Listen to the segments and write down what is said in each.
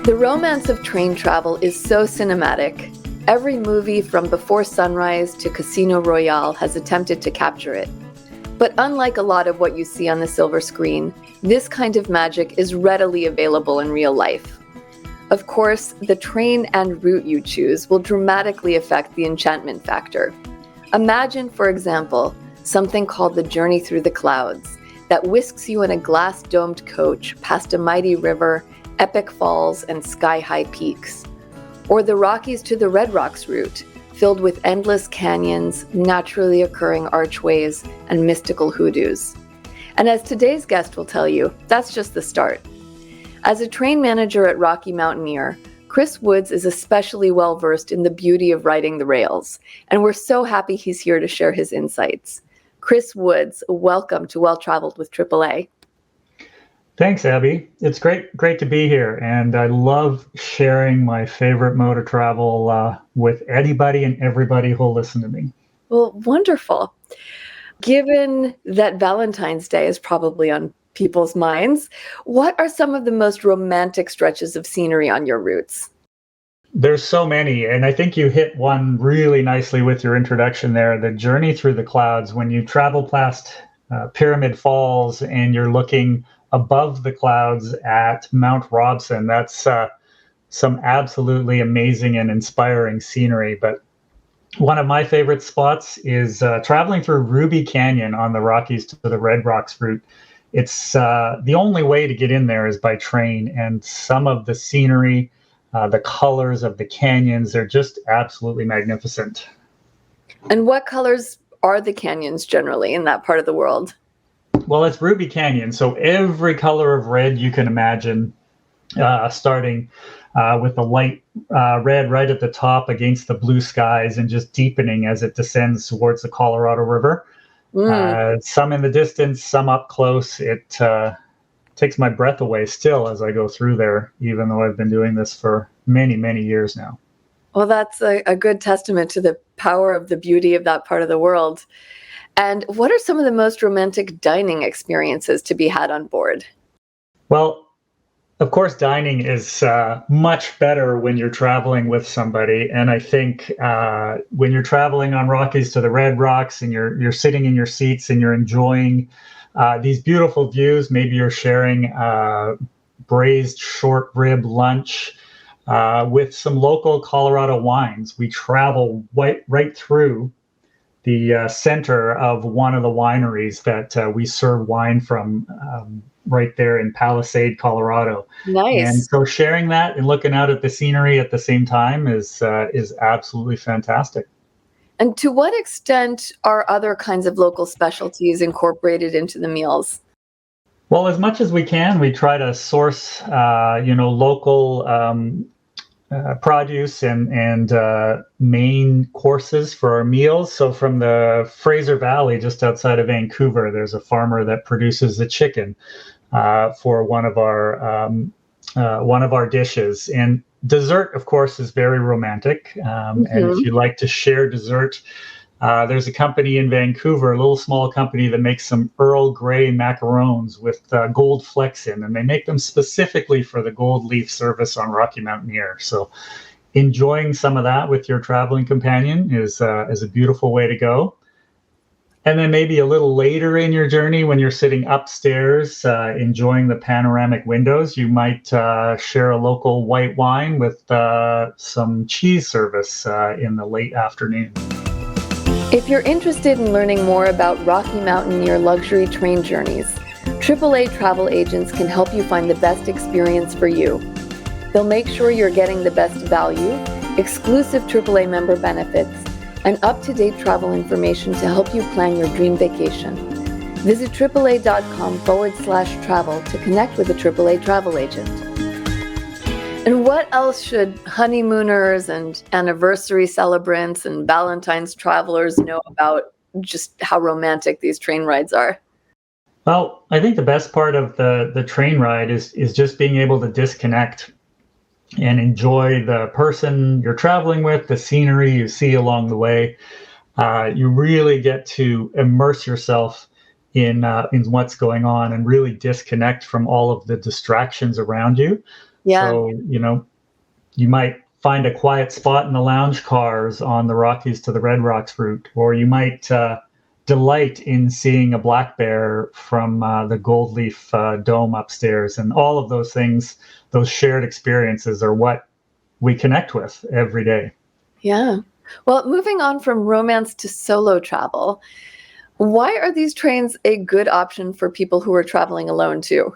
The romance of train travel is so cinematic. Every movie from Before Sunrise to Casino Royale has attempted to capture it. But unlike a lot of what you see on the silver screen, this kind of magic is readily available in real life. Of course, the train and route you choose will dramatically affect the enchantment factor. Imagine, for example, something called the Journey Through the Clouds that whisks you in a glass-domed coach past a mighty river, epic falls, and sky-high peaks. Or the Rockies to the Red Rocks route, filled with endless canyons, naturally occurring archways, and mystical hoodoos. And as today's guest will tell you, that's just the start. As a train manager at Rocky Mountaineer, Chris Woods is especially well-versed in the beauty of riding the rails, and we're so happy he's here to share his insights. Chris Woods, welcome to Well Traveled with AAA. Thanks, Abby. It's great to be here, and I love sharing my favorite mode of travel with anybody and everybody who'll listen to me. Well, wonderful. Given that Valentine's Day is probably on people's minds, what are some of the most romantic stretches of scenery on your routes? There's so many, and I think you hit one really nicely with your introduction there, the Journey Through the Clouds. When you travel past Pyramid Falls and you're looking above the clouds at Mount Robson, that's some absolutely amazing and inspiring scenery. But one of my favorite spots is traveling through Ruby Canyon on the Rockies to the Red Rocks route. It's the only way to get in there is by train, and some of the scenery, the colors of the canyons, they're just absolutely magnificent. And what colors are the canyons generally in that part of the world? Well, it's Ruby Canyon, so every color of red you can imagine, starting with the light red right at the top against the blue skies and just deepening as it descends towards the Colorado River. Some in the distance, some up close. It takes my breath away still as I go through there, even though I've been doing this for many, many years now. Well, that's a good testament to the power of the beauty of that part of the world. And what are some of the most romantic dining experiences to be had on board? Well, of course, dining is much better when you're traveling with somebody. And I think when you're traveling on Rockies to the Red Rocks and you're sitting in your seats and you're enjoying these beautiful views, maybe you're sharing braised short rib lunch with some local Colorado wines. We travel right through the center of one of the wineries that we serve wine from right there in Palisade, Colorado. Nice. And so sharing that and looking out at the scenery at the same time is absolutely fantastic. And to what extent are other kinds of local specialties incorporated into the meals? Well, as much as we can, we try to source, local produce and main courses for our meals. So from the Fraser Valley, just outside of Vancouver, there's a farmer that produces the chicken for one of our dishes. And dessert, of course, is very romantic. And if you like to share dessert, there's a company in Vancouver, a little small company that makes some Earl Grey macarons with gold flecks in, and they make them specifically for the gold leaf service on Rocky Mountaineer. So enjoying some of that with your traveling companion is a beautiful way to go. And then maybe a little later in your journey, when you're sitting upstairs enjoying the panoramic windows, you might share a local white wine with some cheese service in the late afternoon. If you're interested in learning more about Rocky Mountaineer luxury train journeys, AAA travel agents can help you find the best experience for you. They'll make sure you're getting the best value, exclusive AAA member benefits, and up-to-date travel information to help you plan your dream vacation. Visit AAA.com/travel to connect with a AAA travel agent. And what else should honeymooners and anniversary celebrants and Valentine's travelers know about just how romantic these train rides are? Well, I think the best part of the train ride is just being able to disconnect and enjoy the person you're traveling with, the scenery you see along the way. You really get to immerse yourself in what's going on and really disconnect from all of the distractions around you. Yeah. So, you might find a quiet spot in the lounge cars on the Rockies to the Red Rocks route, or you might delight in seeing a black bear from the Gold Leaf Dome upstairs. And all of those things, those shared experiences, are what we connect with every day. Yeah. Well, moving on from romance to solo travel, why are these trains a good option for people who are traveling alone too?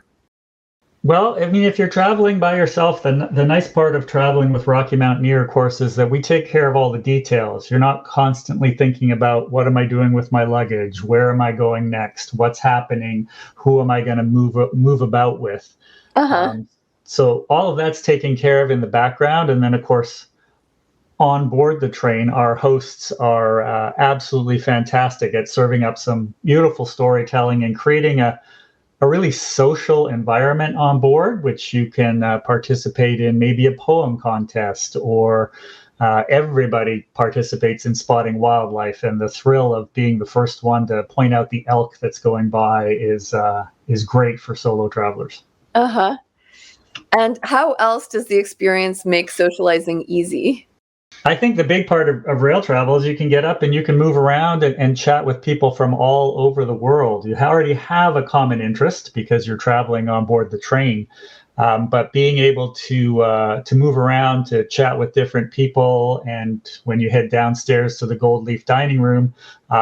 Well, I mean, if you're traveling by yourself, then the nice part of traveling with Rocky Mountaineer, of course, is that we take care of all the details. You're not constantly thinking about what am I doing with my luggage? Where am I going next? What's happening? Who am I going to move about with? Uh-huh. Um, so all of that's taken care of in the background. And then, of course, on board the train, our hosts are absolutely fantastic at serving up some beautiful storytelling and creating a really social environment on board, which you can participate in maybe a poem contest, or everybody participates in spotting wildlife. And the thrill of being the first one to point out the elk that's going by is great for solo travelers. Uh-huh. And how else does the experience make socializing easy? I think the big part of rail travel is you can get up and you can move around and chat with people from all over the world. You already have a common interest because you're traveling on board the train. But being able to move around, to chat with different people, and when you head downstairs to the Gold Leaf dining room,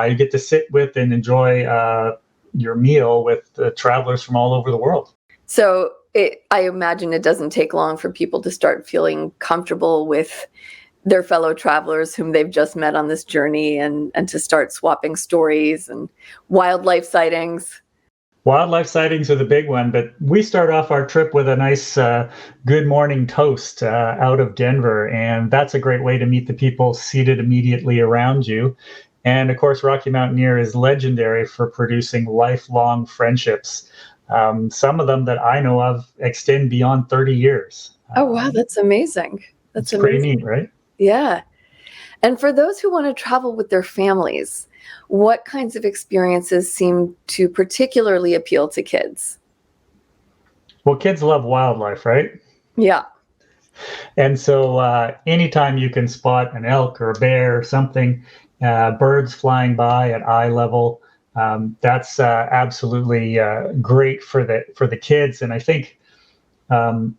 you get to sit with and enjoy your meal with travelers from all over the world. So I imagine it doesn't take long for people to start feeling comfortable with their fellow travelers whom they've just met on this journey, and to start swapping stories and wildlife sightings. Wildlife sightings are the big one, but we start off our trip with a nice good morning toast out of Denver. And that's a great way to meet the people seated immediately around you. And of course, Rocky Mountaineer is legendary for producing lifelong friendships. Some of them that I know of extend beyond 30 years. Oh, wow, that's amazing. That's It's pretty amazing. neat, right? Yeah. And for those who want to travel with their families, what kinds of experiences seem to particularly appeal to kids? Well, kids love wildlife, right? Yeah. And so anytime you can spot an elk or a bear or something, birds flying by at eye level, that's absolutely great for the kids. And I think um,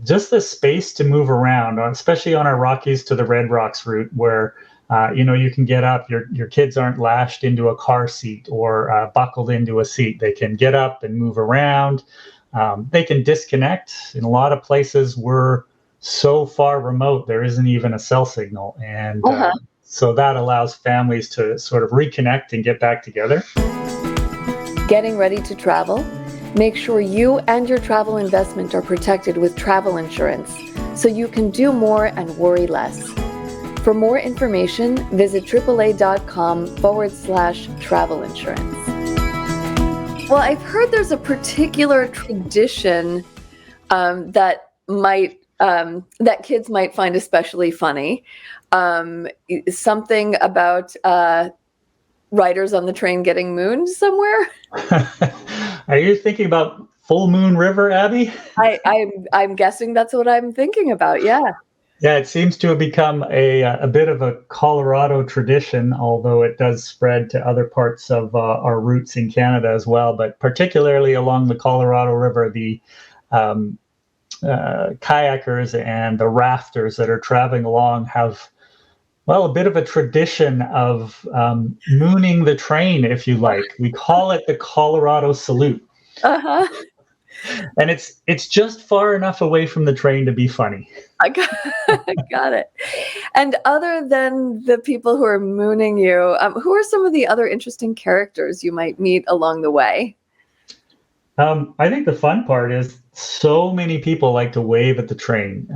just the space to move around, especially on our Rockies to the Red Rocks route, where you can get up. Your kids aren't lashed into a car seat or buckled into a seat. They can get up and move around. They can disconnect. In a lot of places, we're so far remote, there isn't even a cell signal, and Uh-huh. so that allows families to sort of reconnect and get back together. Getting ready to travel? Make sure you and your travel investment are protected with travel insurance so you can do more and worry less. For more information, visit AAA.com/travel insurance. Well, I've heard there's a particular tradition that kids might find especially funny. Something about riders on the train getting mooned somewhere. Are you thinking about Full Moon River, Abby? I'm guessing that's what I'm thinking about. Yeah. Yeah, it seems to have become a bit of a Colorado tradition, although it does spread to other parts of our routes in Canada as well. But particularly along the Colorado River, the kayakers and the rafters that are traveling along have, well, a bit of a tradition of mooning the train, if you like. We call it the Colorado Salute. Uh-huh. And it's just far enough away from the train to be funny. I got, I got it. And other than the people who are mooning you, who are some of the other interesting characters you might meet along the way? I think the fun part is so many people like to wave at the train,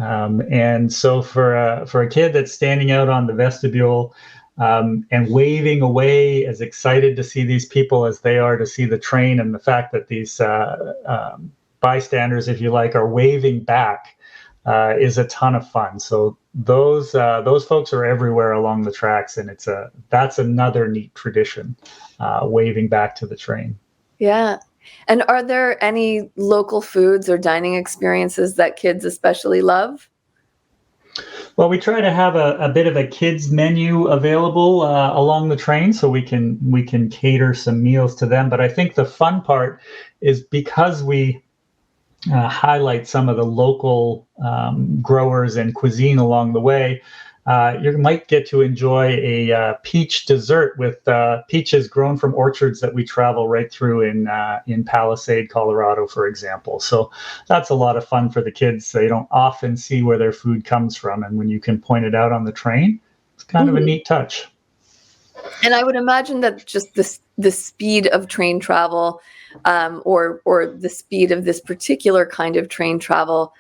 and so for a kid that's standing out on the vestibule and waving away, as excited to see these people as they are to see the train, and the fact that these bystanders, if you like, are waving back, is a ton of fun. So those folks are everywhere along the tracks, and that's another neat tradition, waving back to the train. Yeah. And are there any local foods or dining experiences that kids especially love? Well, we try to have a bit of a kids menu available along the train, so we can cater some meals to them. But I think the fun part is because we highlight some of the local growers and cuisine along the way. You might get to enjoy a peach dessert with peaches grown from orchards that we travel right through in Palisade, Colorado, for example. So that's a lot of fun for the kids. They don't often see where their food comes from, and when you can point it out on the train, it's kind of a Mhm. neat touch. And I would imagine that just the speed of train travel, or the speed of this particular kind of train travel,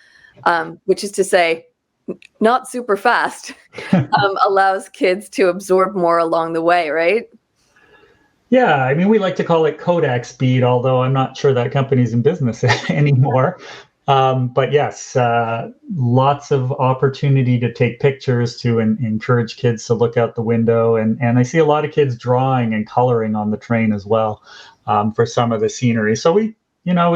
which is to say, not super fast, allows kids to absorb more along the way, right? Yeah, I mean, we like to call it Kodak speed, although I'm not sure that company's in business anymore. But yes, lots of opportunity to take pictures to encourage kids to look out the window. And I see a lot of kids drawing and coloring on the train as well for some of the scenery. So we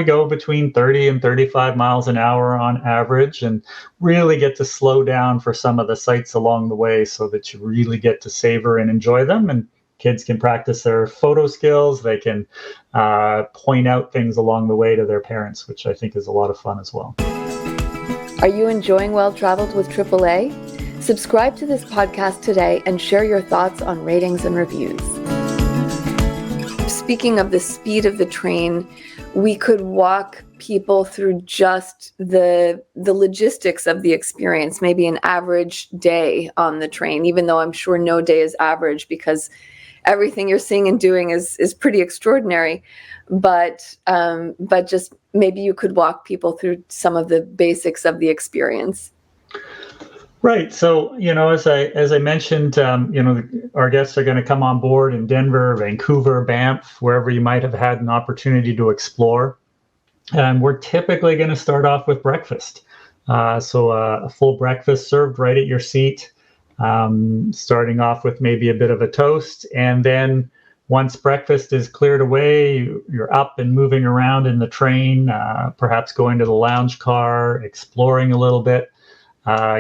go between 30 and 35 miles an hour on average and really get to slow down for some of the sights along the way so that you really get to savor and enjoy them. And kids can practice their photo skills. They can point out things along the way to their parents, which I think is a lot of fun as well. Are you enjoying Well Traveled with AAA? Subscribe to this podcast today and share your thoughts on ratings and reviews. Speaking of the speed of the train, we could walk people through just the logistics of the experience, maybe an average day on the train, even though I'm sure no day is average because everything you're seeing and doing is pretty extraordinary. But just maybe you could walk people through some of the basics of the experience. Right. So, as I mentioned, our guests are going to come on board in Denver, Vancouver, Banff, wherever you might have had an opportunity to explore. And we're typically going to start off with breakfast. So a full breakfast served right at your seat, starting off with maybe a bit of a toast. And then once breakfast is cleared away, you're up and moving around in the train, perhaps going to the lounge car, exploring a little bit,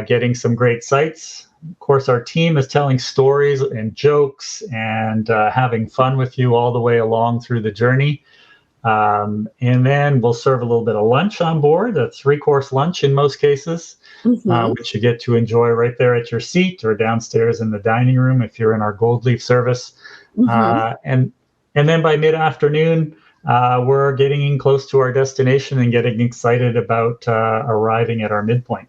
getting some great sights. Of course, our team is telling stories and jokes and having fun with you all the way along through the journey. And then we'll serve a little bit of lunch on board, a 3-course lunch in most cases, which you get to enjoy right there at your seat or downstairs in the dining room if you're in our Gold Leaf service. And then by mid-afternoon, we're getting close to our destination and getting excited about arriving at our midpoint.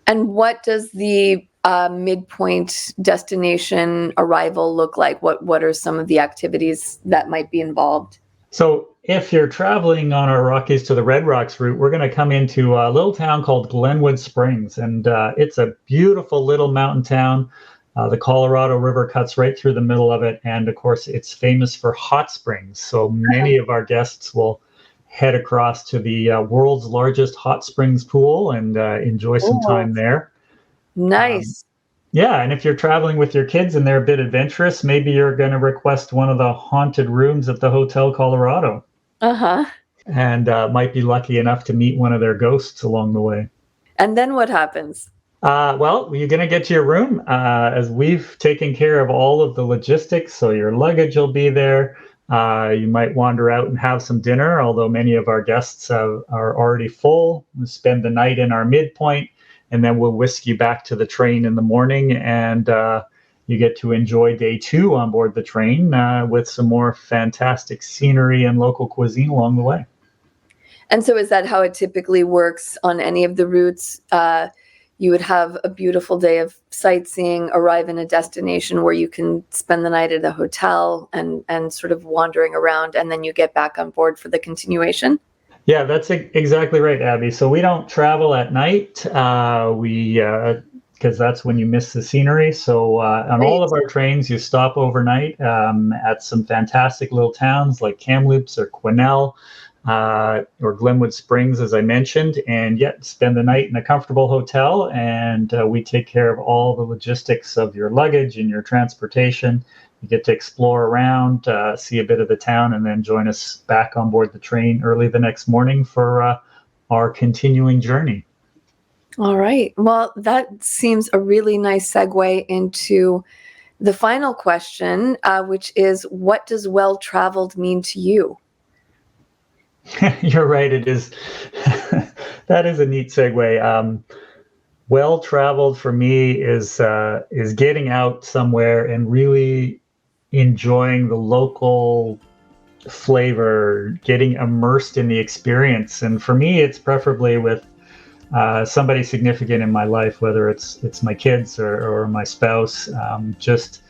And what does the midpoint destination arrival look like? What are some of the activities that might be involved? So if you're traveling on our Rockies to the Red Rocks route, we're going to come into a little town called Glenwood Springs. And it's a beautiful little mountain town. The Colorado River cuts right through the middle of it. And of course, it's famous for hot springs. So many of our guests will head across to the world's largest hot springs pool and enjoy some time there. Nice. Yeah, and if you're traveling with your kids and they're a bit adventurous, maybe you're going to request one of the haunted rooms at the Hotel Colorado. Uh-huh. And might be lucky enough to meet one of their ghosts along the way. And then what happens? Well, you're going to get to your room as we've taken care of all of the logistics. So your luggage will be there. You might wander out and have some dinner, although many of our guests are already full. We'll spend the night in our midpoint, and then we'll whisk you back to the train in the morning. And you get to enjoy day 2 on board the train with some more fantastic scenery and local cuisine along the way. And so is that how it typically works on any of the routes? You would have a beautiful day of sightseeing, arrive in a destination where you can spend the night at a hotel and sort of wandering around, and then you get back on board for the continuation? Yeah, that's exactly right, Abby. So we don't travel at night. Because that's when you miss the scenery. So on all of our trains, you stop overnight at some fantastic little towns like Kamloops or Quesnel. or Glenwood Springs, as I mentioned, and yet spend the night in a comfortable hotel. And we take care of all the logistics of your luggage and your transportation. You get to explore around, see a bit of the town, and then join us back on board the train early the next morning for our continuing journey. All right. Well, that seems a really nice segue into the final question, which is, what does well-traveled mean to you? You're right. It is. That is a neat segue. Well-traveled for me is getting out somewhere and really enjoying the local flavor, getting immersed in the experience. And for me, it's preferably with somebody significant in my life, whether it's my kids or my spouse. Just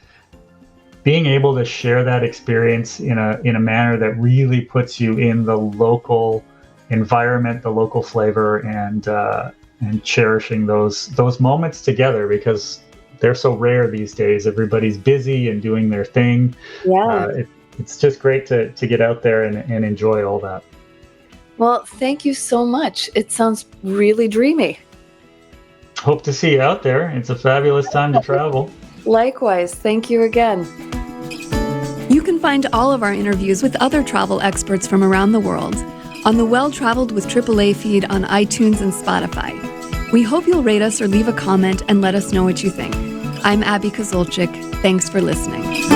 being able to share that experience in a manner that really puts you in the local environment, the local flavor, and cherishing those moments together, because they're so rare these days. Everybody's busy and doing their thing. Yeah. It's just great to get out there and enjoy all that. Well, thank you so much. It sounds really dreamy. Hope to see you out there. It's a fabulous time to travel. Likewise. Thank you again. You can find all of our interviews with other travel experts from around the world on the Well Traveled with AAA feed on iTunes and Spotify. We hope you'll rate us or leave a comment and let us know what you think. I'm Abby Kozolczyk. Thanks for listening.